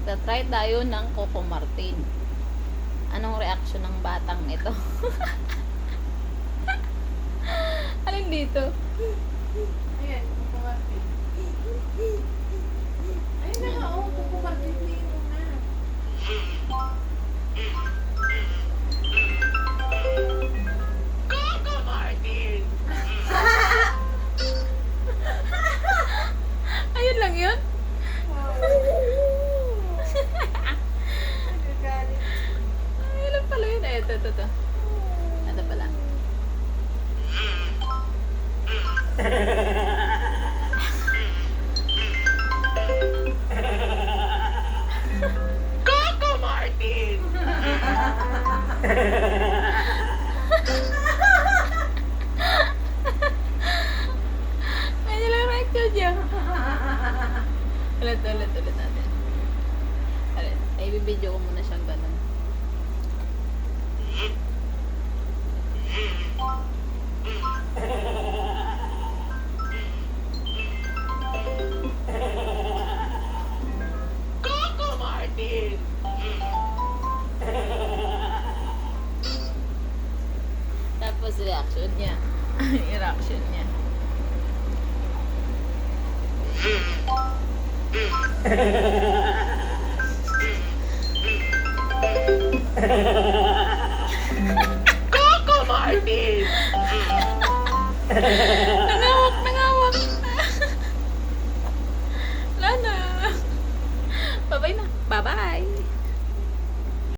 Magta-try tayo ng Coco Martin. Anong reaksyon ng batang ito? Alin dito? Ayan, kukumartin. Ayun na nga, oh, kukumartin din na. Coco Martin! Ayun lang yun? Nagagalit. Ayun lang pala yun. Ito. Ito pala. Coco Martin! Ayun lang reaction niya. Ulit natin. Ulit. Ay, bibidyo ko muna siyang ganun. Coco Martin! Tapos reaction niya. Reaction niya. Coco Martin!